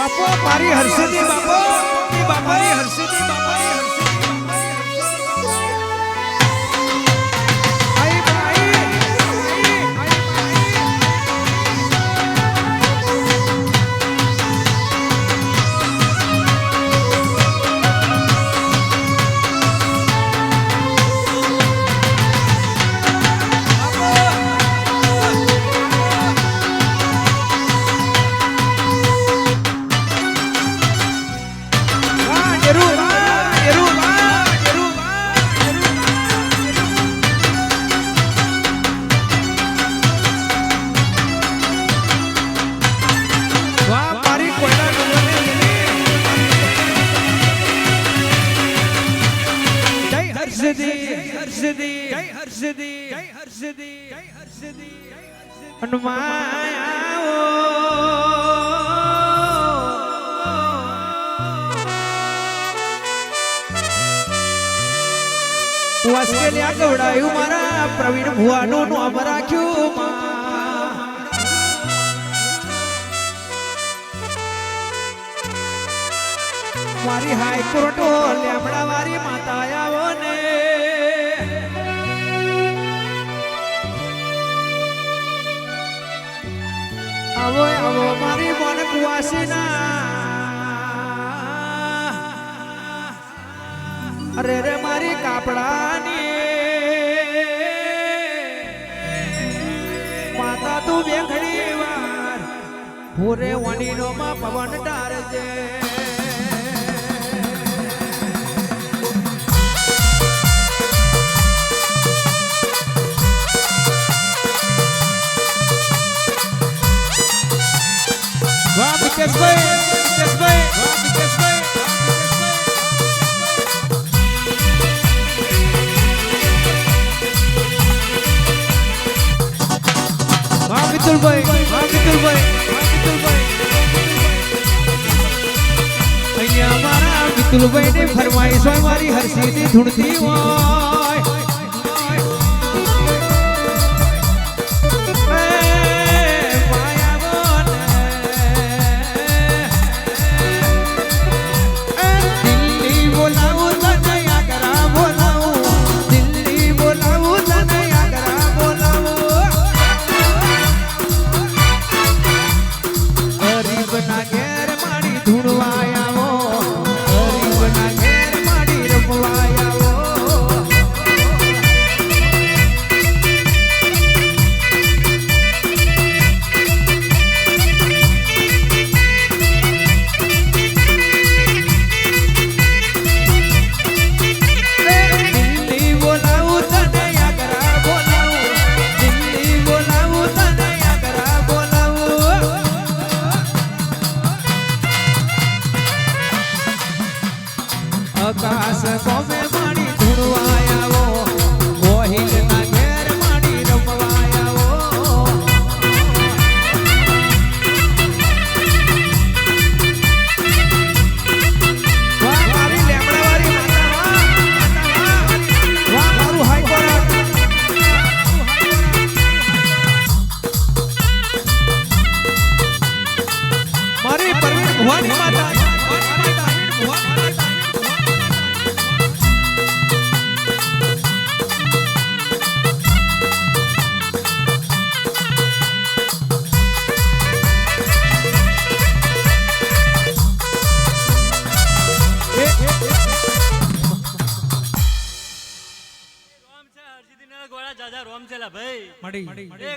બાપો મારી હર્ષદી બાપો મારી હર્ષદી બાપાની વાસ્કેલિયા ગવડાયું મારા પ્રવીણ ભુવાનું નામ રાખ્યું મારી હાઈકોર્ટ લેમડા વાળી માતા આવો ને આવો આવો મારી મન કુવાસીના અરે રે મારી કાપડાની માતા તું બેખડી વાર ભોરે વણીનો માં પવન ડારજે વાહ વિકેશભાઈ અહીંયા મારા વિતુલભાઈ ને ફરમાઈશ હોય મારી હર્ષીની ધૂણથી હોય આકાશ કોમે માડી ધૂણવાયાવો ગોહિલ ના ઘેર માડી રમવાયાવો વાહ મારી લેમડાવાળી માતા વાહ મારું હાઈકોર્ટ મારી પરવીન ભુવાની માતા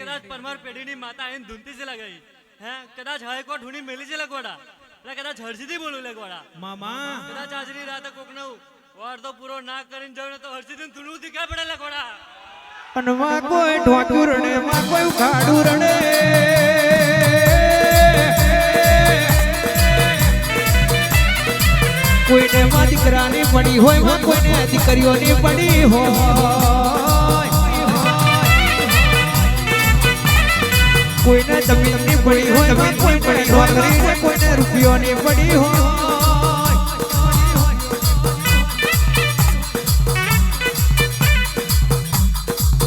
કદાચ પરમાર પેઢીની માતા આઈને ધૂનતી છે લગાઈ હે કદાચ હાઈકોર્ટ હુની મેલી છે લગવાડા એટલે કદાચ હર્ષિદી બોલું લગવાડા મામા કદાચ આજની રાતે કોક નો વાર તો પૂરો ના કરીને જવું તો હર્ષિદી ધૂણું દીખા પડે લગવાડા અને માં કોઈ ઢોક્યું રણે માં કોઈ ઉખાડું રણે કોઈને માં દીકરાની પડી હોય માં કોઈને દીકરીઓની પડી હોય કોઈને જમીનની પડી હોય કોઈ પડી નોકરી કોઈને રૂપિયોની પડી હોય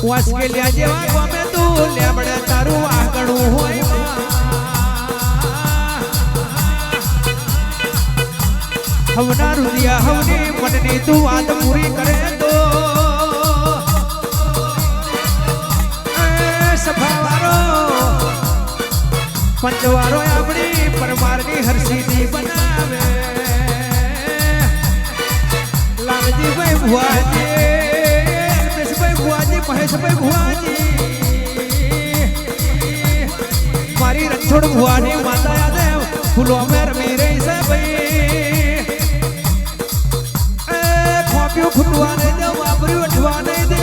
વાસ્કેલિયા જેવા ગમે તું લેબડે તારું આગળું હોય હવના રુદિયા હવની મનની તું વાત પૂરી કરે તો સફાવારો પંચવારો આપણી પરમારની હરસીદી બનાવે લાલજીભાઈ ભુવાજી રમેશભાઈ ભુવાજી મહેશભાઈ ભુવાજી મારી રણછોડ ભુવાની માતા યાદેવ ફૂલો મેં રમી રહી છે ભાઈ ખોપ્યું ખૂટવા નહીં દે વાપર્યું અઠવા નહીં દે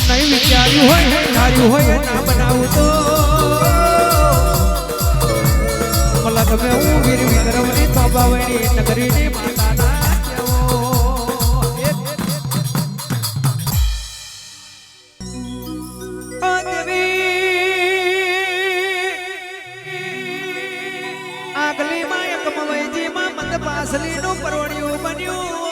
નહીં વિચાર્યું હોય ધાર્યું હોય ના બનાવું તો મલા તમે હું વીર વિક્રમની તોબાવણી નગરીની માતાના પાસલીનું પરવડિયું બન્યું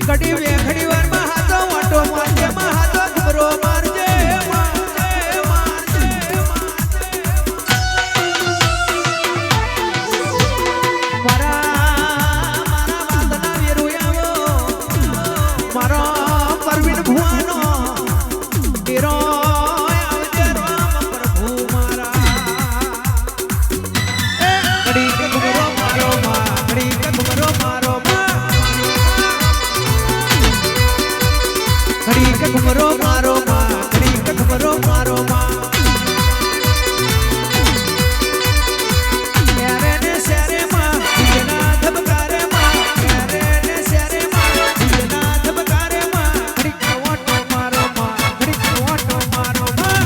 કડી વેખડી વારમાં હાથો વાટો મારજે માં હાથો ખબરો મારજે ઘુમરો મારો માં ઘડી ઘુમરો મારો માં ત્યારે ને શેરે માં બીજના ધબકારે માં ત્યારે ને શેરે માં બીજના ધબકારે માં ઘડી ઓટો મારો માં ઘડી ઓટો મારો માં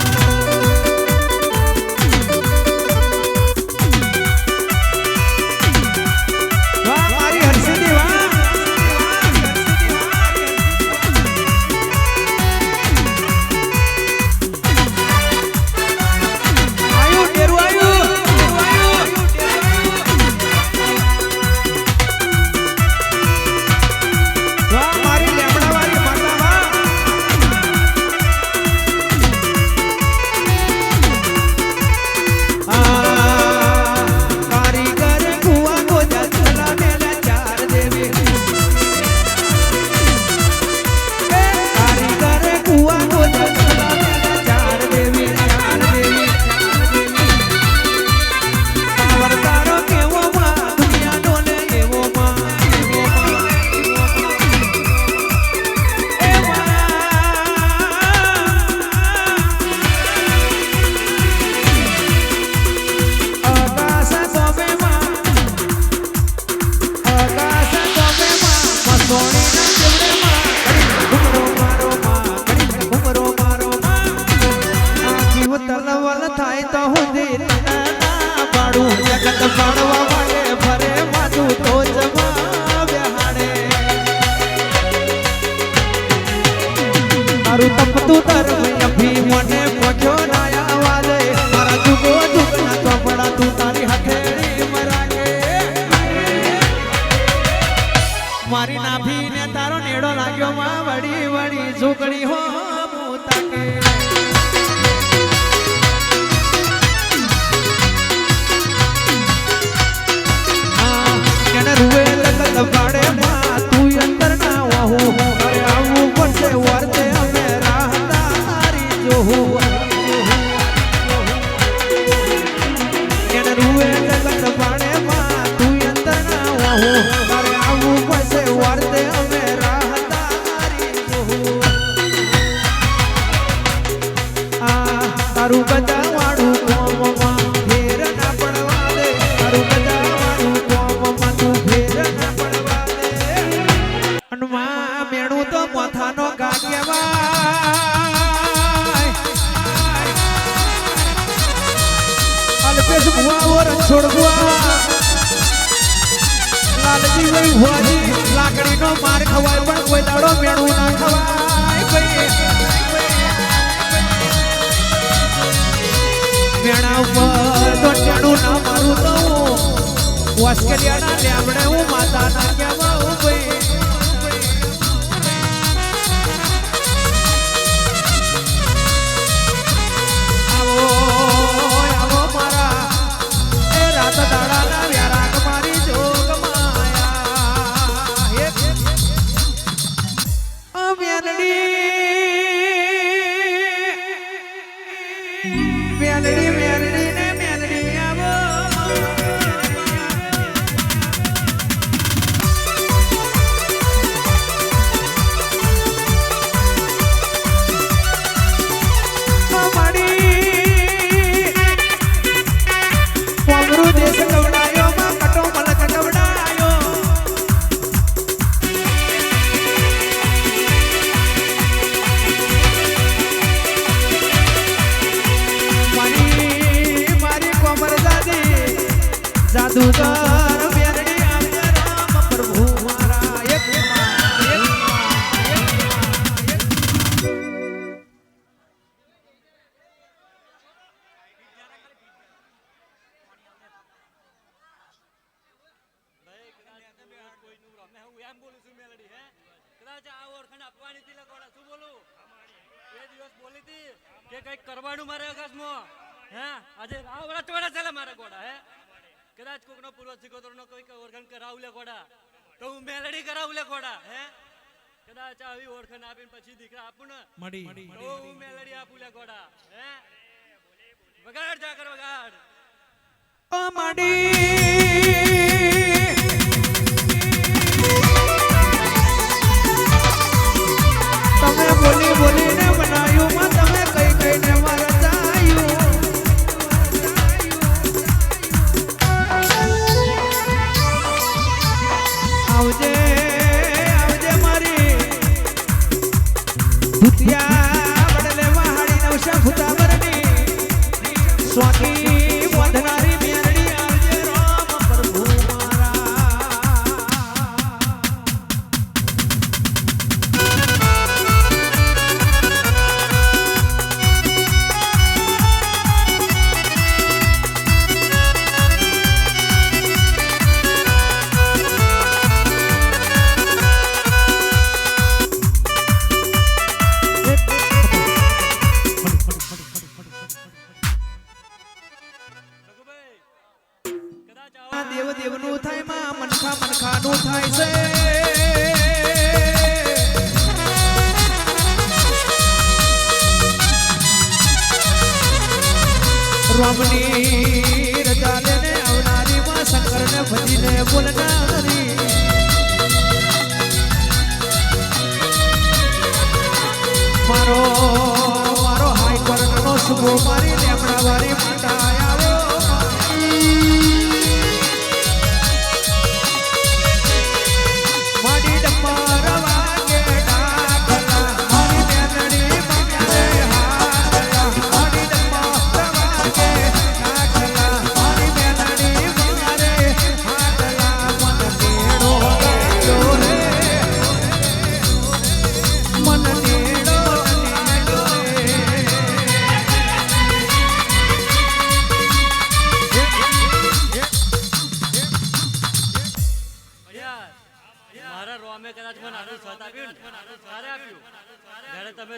વાહ મારી હર્ષદી વાહ તપતું તરફ અભી મને પોછો નાયા વાલે મારા જુગો જુગના ચોપડા તું તારી હથેળી મરાગે મારી નાભી ને તારો નેડો લાગ્યો માં વડી વડી ઝુકડી હો મુતાકે કેને રૂએ લગલ પાડે માં તું અંદર ના વાહુ અરે આવું પડશે વર્તે તારું બજાવાડું કોમમાં ફેર ના પડવા દે તારું બજાવાડું કોમમાં તું ફેર ના પડવા દે અનમાં મેણું તો મોથાનો ગા કહેવાય અલ્પેશ ભુવા રણછોડ ભુવા લાલજી ભાઈ ભુવાજી લાકડીનો માર ખવાય પણ કોઈ દાડો મેણું ના ખવાય ભાઈ મેણા ઉપર તો ટેણું ના મારું તો ઓસ્ટ્રેલિયાના લેમડે હું માતાના કહેવા ઉભી આવો આવો મારા એ રાત દાડાના વ્યારાગ મારી જોગ માયા એક મેલડી મેલડી મેલડી ને મેલડી આવો દેશ કવડાયો માં કટો મલક કવડાયો મારી કોમર દાદી જાદુગર બેરડી આવજે રામ પ્રભુ મારા એક એમ બોલું છું મેલડી હે કદાચ આ ઓળખાણ આપવાની હતી લગોડા શું બોલું એ દિવસ બોલી હતી કે કઈક કરવાનું મારે આકાશમાં હે આજે આવડા ટોડા ચાલે મારે ગોડા હે કદાચ કોકનો પૂર્વ સિકોતરનો કઈક ઓળખાણ કરાવું લે ગોડા તો હું મેલડી કરાવું લે ગોડા હે કદાચ આવી ઓળખાણ આપીને પછી દીકરા આપું ને તો હું મેલડી આપું લે ગોડા હે વગાડ જા કર વગાડ ઓ માડી તમે બોલી બોલીને બનાવ્યું માં તમે કઈ કઈને મારા જાયું આવજે આવજે મારી ભૂતિયા બડલે વાહાડી નવશા ફુતાવરની સ્વાકી વધનારી મેરડી આવજે રામ પ્રભુ દેવ દેવનું થાય માં મનખા મનખાનું થાય છે રામની રજા લેને આવનારી માં શંકરને ભજીને બોલનારી મારો મારો હાઈ પરનો શુભો મારી લેમડા વાળી માતા આવો માડી ડમર વાગે ડાકલા મારી મેલડી મંગરે હાકલા માડી ડમર વાગે ડાકલા મારી મેલડી મંગરે હાકલા મન કેડો ગાયો રે મન નેડો નેડો મારા રોમે કદાચ મને આનું સ્વાદ આપ્યું ને ત્યારે આપ્યું જ્યારે તમે